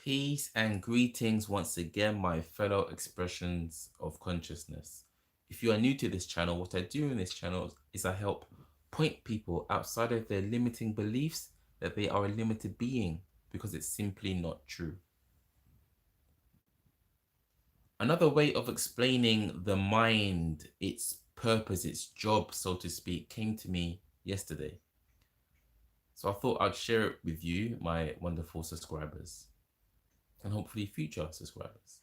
Peace and greetings once again, my fellow expressions of consciousness. If you are new to this channel, what I do in this channel is I help point people outside of their limiting beliefs that they are a limited being, because it's simply not true. Another way of explaining the mind, its purpose, its job, so to speak, came to me yesterday. So I thought I'd share it with you, my wonderful subscribers, and hopefully future subscribers.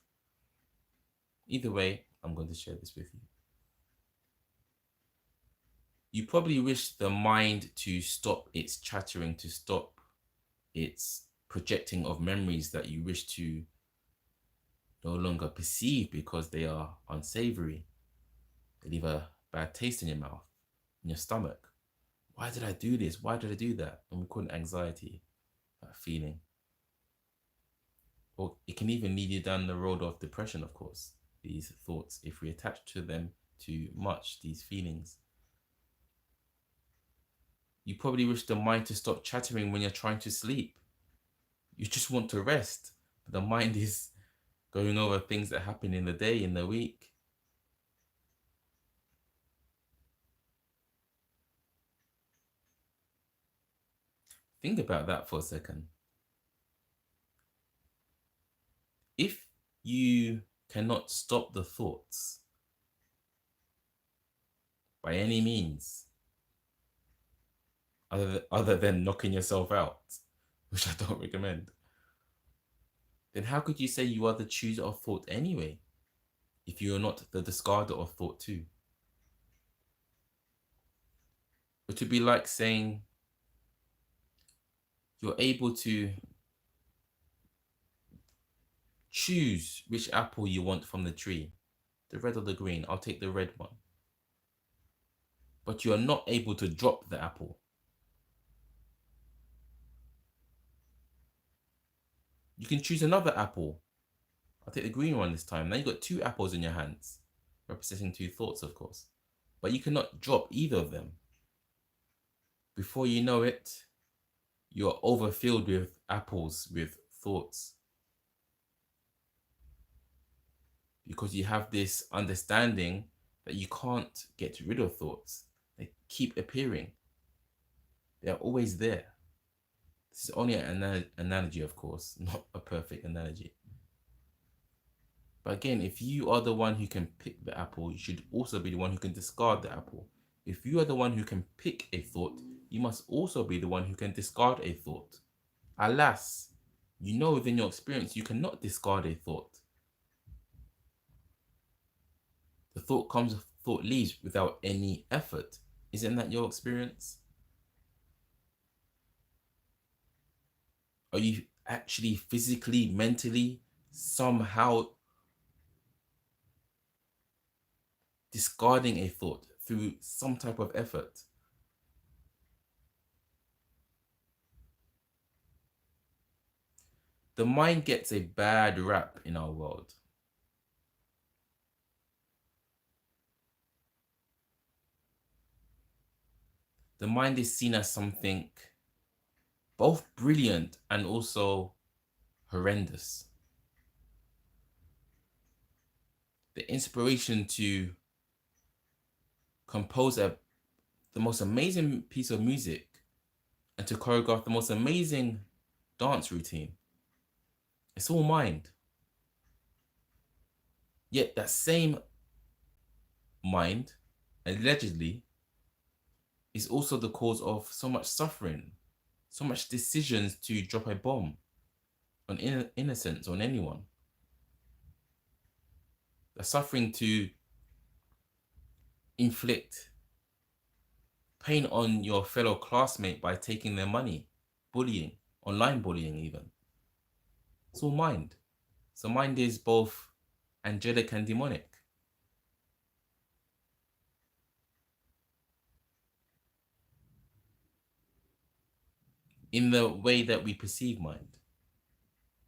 Either way, I'm going to share this with you. You probably wish the mind to stop its chattering, to stop its projecting of memories that you wish to no longer perceive because they are unsavory. They leave a bad taste in your mouth, in your stomach. Why did I do this? Why did I do that? And we call it anxiety, that feeling. Or it can even lead you down the road of depression, of course, these thoughts, if we attach to them too much, these feelings. You probably wish the mind to stop chattering when you're trying to sleep. You just want to rest, but the mind is going over things that happen in the day, in the week. Think about that for a second. If you cannot stop the thoughts by any means, other than knocking yourself out, which I don't recommend, then how could you say you are the chooser of thought anyway, if you are not the discarder of thought too? It would be like saying you're able to choose which apple you want from the tree, the red or the green. I'll take the red one. But you are not able to drop the apple. You can choose another apple. I'll take the green one this time. Now you've got two apples in your hands, representing two thoughts, of course. But you cannot drop either of them. Before you know it, you're overfilled with apples, with thoughts. Because you have this understanding that you can't get rid of thoughts. They keep appearing. They're always there. This is only an analogy, of course, not a perfect analogy. But again, if you are the one who can pick the apple, you should also be the one who can discard the apple. If you are the one who can pick a thought, you must also be the one who can discard a thought. Alas, you know within your experience you cannot discard a thought. The thought comes, thought leaves without any effort. Isn't that your experience? Are you actually physically, mentally, somehow discarding a thought through some type of effort? The mind gets a bad rap in our world. The mind is seen as something both brilliant and also horrendous. The inspiration to compose the most amazing piece of music and to choreograph the most amazing dance routine, it's all mind. Yet that same mind, allegedly, is also the cause of so much suffering, so much decisions to drop a bomb on innocence, on anyone. The suffering to inflict pain on your fellow classmate by taking their money, bullying, online bullying even. It's all mind. So mind is both angelic and demonic. In the way that we perceive mind,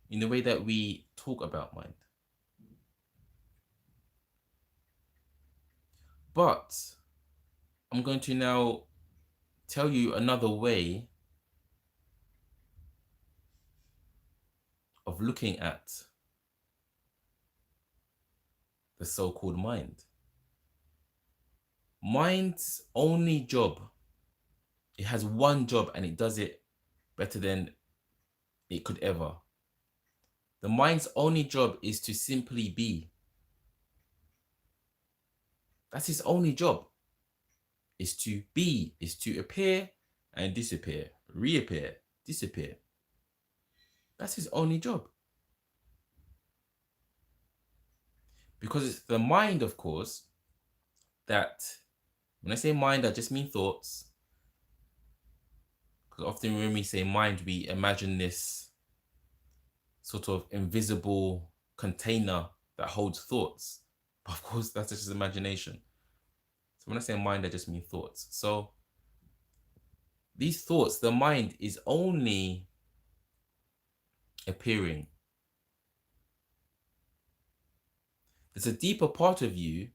in the way that we talk about mind. But I'm going to now tell you another way of of looking at the so-called mind. Mind's only job, it has one job and it does it better than it could ever. The mind's only job is to simply be. That's its only job. Is to be, is to appear and disappear, reappear, disappear. That's his only job. Because it's the mind, of course, that, when I say mind, I just mean thoughts. Because often when we say mind, we imagine this sort of invisible container that holds thoughts. But of course, that's just imagination. So when I say mind, I just mean thoughts. So these thoughts, the mind is only appearing. There's a deeper part of you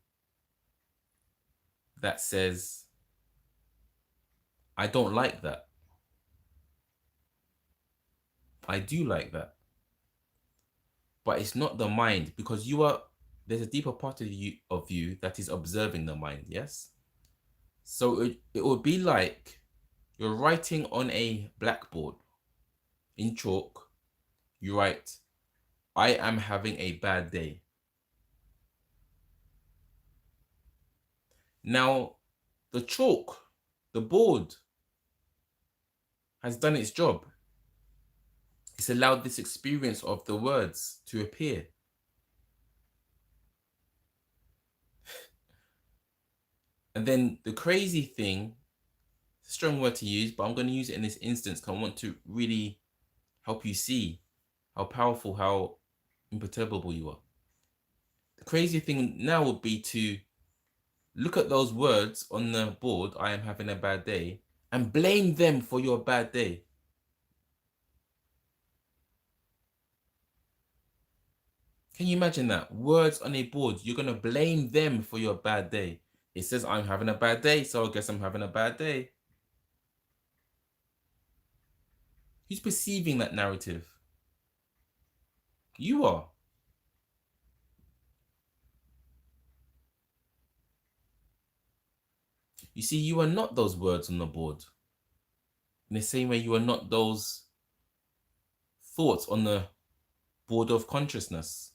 that says, I don't like that. I do like that. But it's not the mind, because there's a deeper part of you that is observing the mind, yes? So it would be like you're writing on a blackboard in chalk. You write, I am having a bad day. Now, the chalk, the board, has done its job. It's allowed this experience of the words to appear. And then the crazy thing, strong word to use, but I'm going to use it in this instance because I want to really help you see how powerful, how imperturbable you are. The crazy thing now would be to look at those words on the board, I am having a bad day, and blame them for your bad day. Can you imagine that? Words on a board, you're going to blame them for your bad day. It says, I'm having a bad day, so I guess I'm having a bad day. Who's perceiving that narrative? You are. You see, you are not those words on the board. In the same way, you are not those thoughts on the board of consciousness.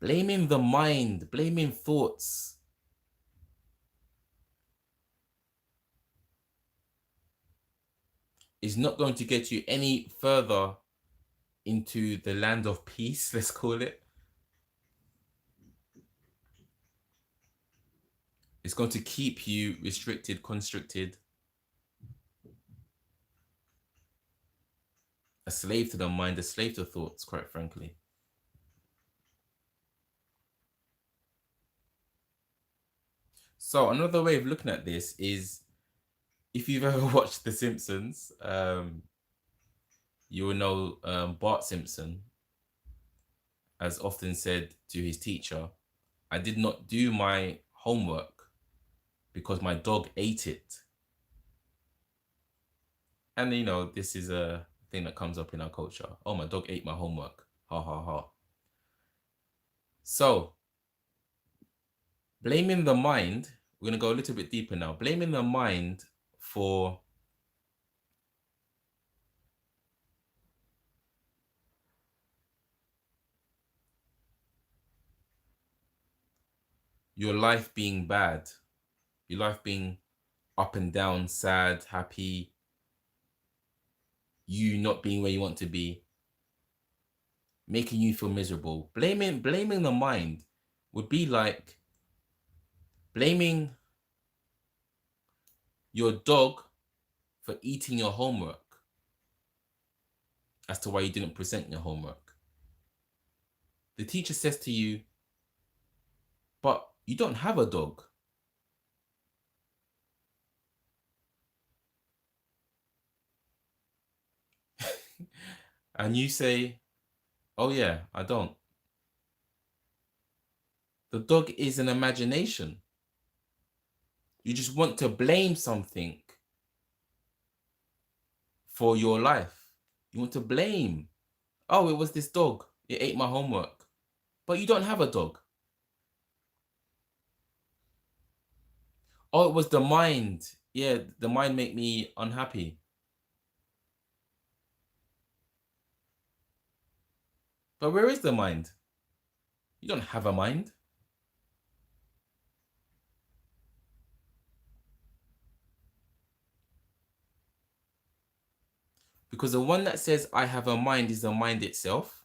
Blaming the mind, blaming thoughts, is not going to get you any further into the land of peace, let's call it. It's going to keep you restricted, constricted, a slave to the mind, a slave to thoughts, quite frankly. So another way of looking at this is, if you've ever watched The Simpsons, you will know Bart Simpson has often said to his teacher, I did not do my homework because my dog ate it. And you know, this is a thing that comes up in our culture. Oh, my dog ate my homework. Ha ha ha. So, blaming the mind, we're going to go a little bit deeper now. Blaming the mind for your life being bad, your life being up and down, sad, happy, you not being where you want to be, making you feel miserable. Blaming the mind would be like blaming your dog for eating your homework as to why you didn't present your homework. The teacher says to you, but you don't have a dog. And you say, oh yeah, I don't. The dog is an imagination. You just want to blame something for your life. You want to blame. Oh, it was this dog. It ate my homework. But you don't have a dog. Oh, it was the mind. Yeah, the mind made me unhappy. But where is the mind? You don't have a mind. Because the one that says I have a mind is the mind itself.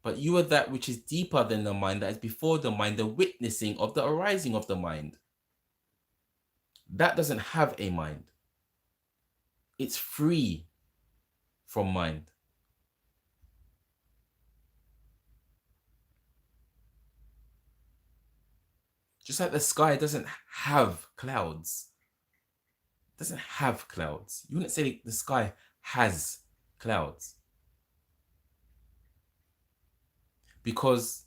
But you are that which is deeper than the mind, that is before the mind, the witnessing of the arising of the mind. That doesn't have a mind. It's free from mind. Just like the sky doesn't have clouds. It doesn't have clouds. You wouldn't say the sky has clouds. Because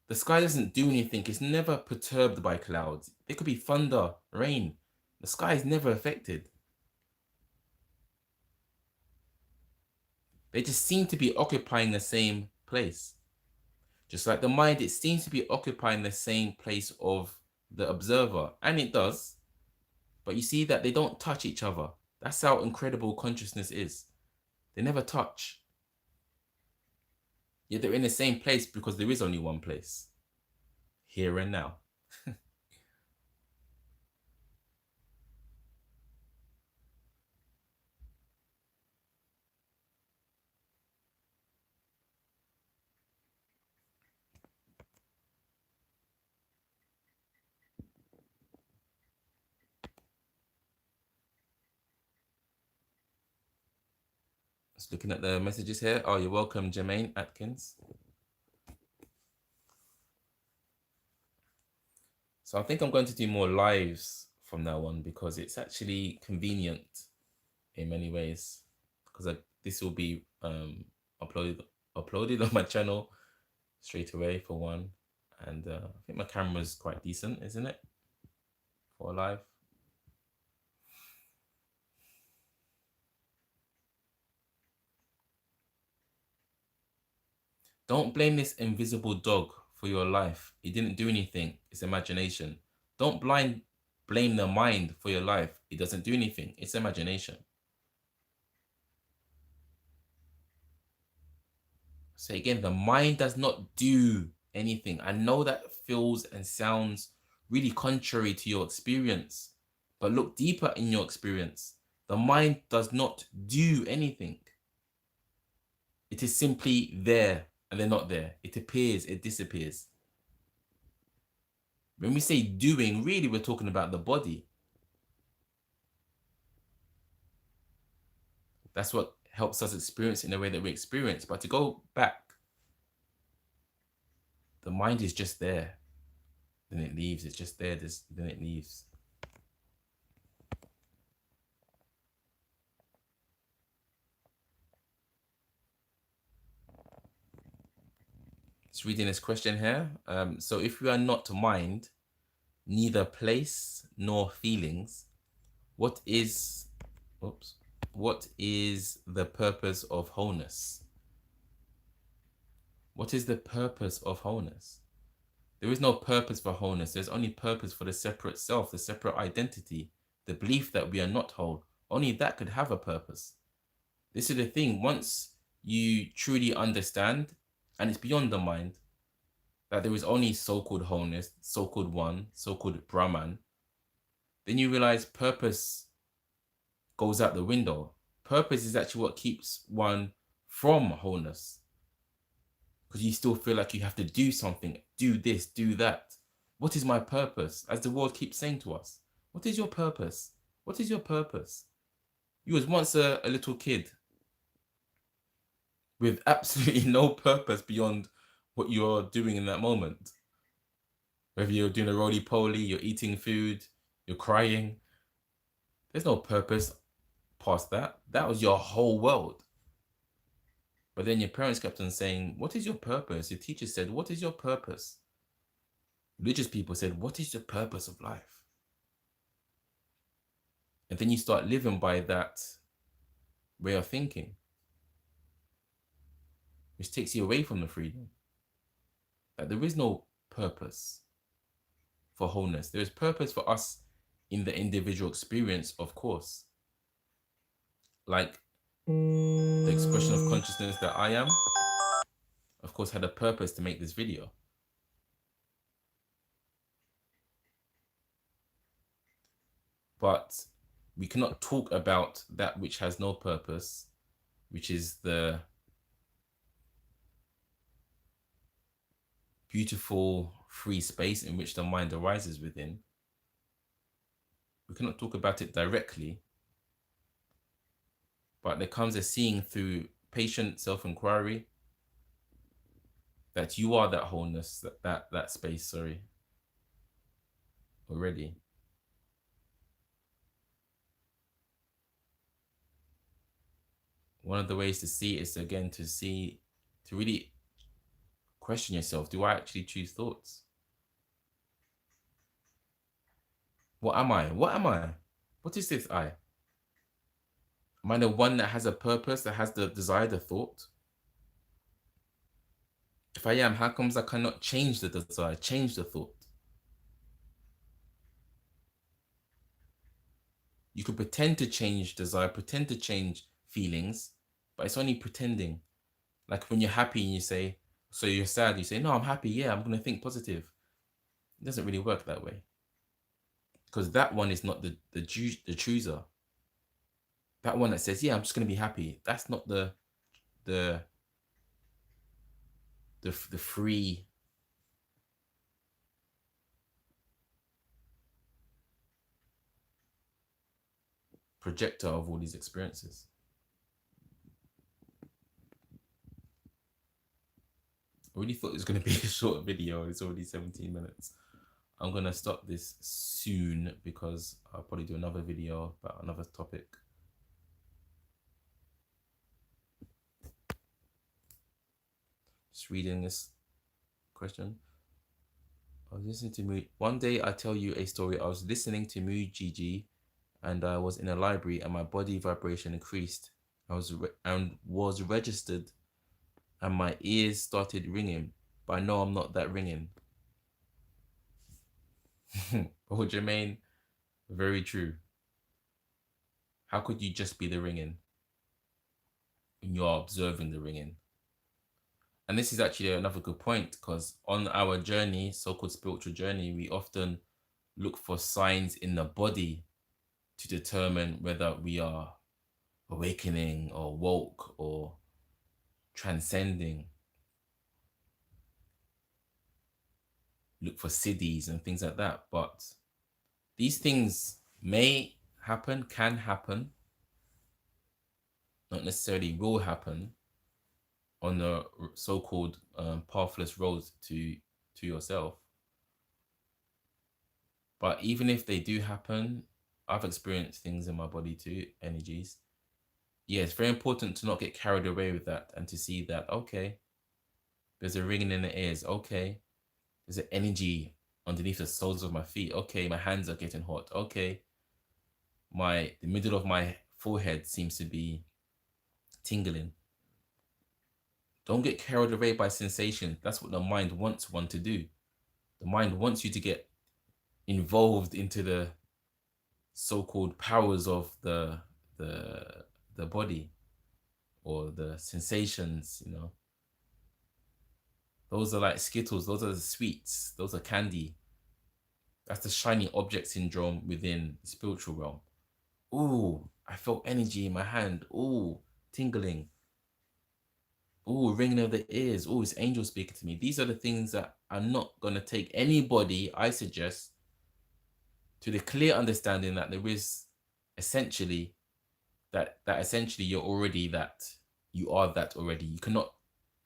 the sky doesn't do anything. It's never perturbed by clouds. It could be thunder, rain. The sky is never affected. They just seem to be occupying the same place. Just like the mind, it seems to be occupying the same place of the observer. And it does. But you see that they don't touch each other. That's how incredible consciousness is. They never touch. Yet they're in the same place because there is only one place. Here and now. Just looking at the messages here. Oh, you're welcome, Jermaine Atkins. So I think I'm going to do more lives from now on because it's actually convenient in many ways. Because this will be uploaded on my channel straight away for one. And I think my camera's quite decent, isn't it? For live. Don't blame this invisible dog for your life. It didn't do anything. It's imagination. Don't blame the mind for your life. It doesn't do anything. It's imagination. So again, the mind does not do anything. I know that feels and sounds really contrary to your experience, but look deeper in your experience. The mind does not do anything. It is simply there and they're not there. It appears, it disappears. When we say doing, really we're talking about the body. That's what helps us experience in the way that we experience. But to go back, the mind is just there. Then it leaves. It's just there. Then it leaves. Just reading this question here. So if we are not mind, neither place nor feelings, what is the purpose of wholeness? What is the purpose of wholeness? There is no purpose for wholeness. There's only purpose for the separate self, the separate identity, the belief that we are not whole. Only that could have a purpose. This is the thing. Once you truly understand, and it's beyond the mind, that there is only so-called wholeness, so-called one, so-called Brahman, then you realize purpose goes out the window. Purpose is actually what keeps one from wholeness. Because you still feel like you have to do something, do this, do that. What is my purpose? As the world keeps saying to us, what is your purpose? What is your purpose? You was once a little kid with absolutely no purpose beyond what you're doing in that moment. Whether you're doing a roly-poly, you're eating food, you're crying. There's no purpose past that. That was your whole world. But then your parents kept on saying, what is your purpose? Your teacher said, what is your purpose? Religious people said, what is the purpose of life? And then you start living by that way of thinking, which takes you away from the freedom. That there is no purpose for wholeness. There is purpose for us in the individual experience, of course. Like the expression of consciousness that I am, of course, had a purpose to make this video. But we cannot talk about that which has no purpose, which is the beautiful free space in which the mind arises within. We cannot talk about it directly, but there comes a seeing through patient self-inquiry that you are that wholeness, that space, sorry, already. One of the ways to see it is, again, to really question yourself. Do I actually choose thoughts? What am I? What am I? What is this I? Am I the one that has a purpose, that has the desire, the thought? If I am, how comes I cannot change the desire, change the thought? You could pretend to change desire, pretend to change feelings, but it's only pretending. Like when you're happy and you say, so you're sad, you say, no, I'm happy. Yeah, I'm going to think positive. It doesn't really work that way. Because that one is not the chooser. That one that says, yeah, I'm just going to be happy. That's not the free projector of all these experiences. I really thought it was going to be a short video. It's already 17 minutes. I'm going to stop this soon because I'll probably do another video about another topic. Just reading this question. I was listening to Mu. One day I tell you a story. I was listening to Mu Gigi and I was in a library and my body vibration increased. I was registered and my ears started ringing, but I know I'm not that ringing. Oh, Jermaine, very true. How could you just be the ringing when you're observing the ringing? And this is actually another good point, because on our journey, so-called spiritual journey, we often look for signs in the body to determine whether we are awakening or woke or transcending. Look for siddhis and things like that. But these things may happen, can happen, not necessarily will happen on the so-called pathless road to yourself. But even if they do happen, I've experienced things in my body too, energies. Yeah, it's very important to not get carried away with that and to see that, okay, there's a ringing in the ears. Okay, there's an energy underneath the soles of my feet. Okay, my hands are getting hot. Okay, the middle of my forehead seems to be tingling. Don't get carried away by sensation. That's what the mind wants one to do. The mind wants you to get involved into the so-called powers of the body or the sensations, you know. Those are like Skittles, those are the sweets, those are candy. That's the shiny object syndrome within the spiritual realm. Ooh, I felt energy in my hand. Ooh, tingling. Ooh, ringing of the ears. Ooh, it's angel speaking to me. These are the things that are not going to take anybody, I suggest, to the clear understanding that there is essentially that essentially you're already that. You are that already. You cannot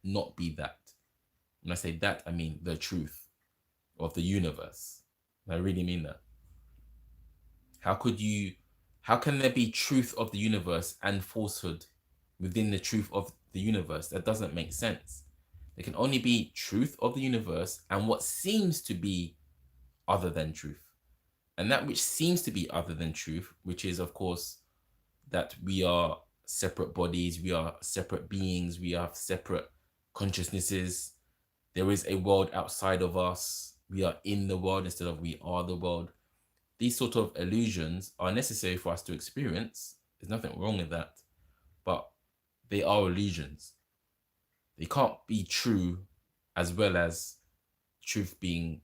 not be that. When I say that, I mean the truth of the universe. I really mean that. How can there be truth of the universe and falsehood within the truth of the universe? That doesn't make sense. There can only be truth of the universe and what seems to be other than truth. And that which seems to be other than truth, which is, of course, that we are separate bodies, we are separate beings, we have separate consciousnesses. There is a world outside of us. We are in the world instead of we are the world. These sort of illusions are necessary for us to experience. There's nothing wrong with that, but they are illusions. They can't be true as well as truth being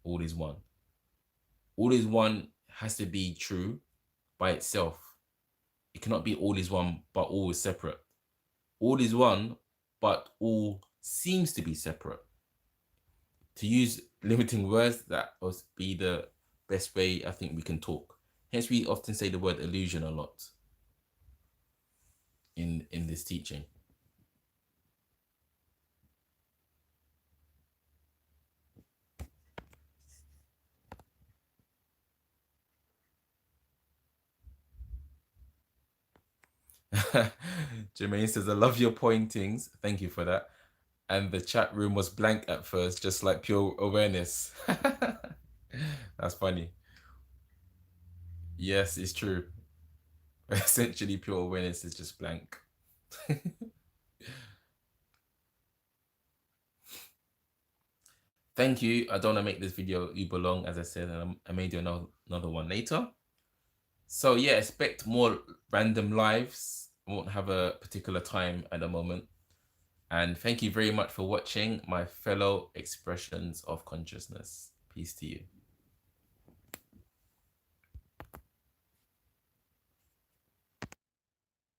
all is one. All is one has to be true by itself. It cannot be all is one, but all is separate. All is one, but all seems to be separate. To use limiting words, that would be the best way I think we can talk. Hence, we often say the word illusion a lot in this teaching. Jermaine says, I love your pointings. Thank you for that. And the chat room was blank at first, just like pure awareness. That's funny. Yes, it's true. Essentially, pure awareness is just blank. Thank you. I don't want to make this video uber long, as I said, and I may do another one later. So yeah, expect more random lives. I won't have a particular time at the moment. And thank you very much for watching my fellow expressions of consciousness. Peace to you.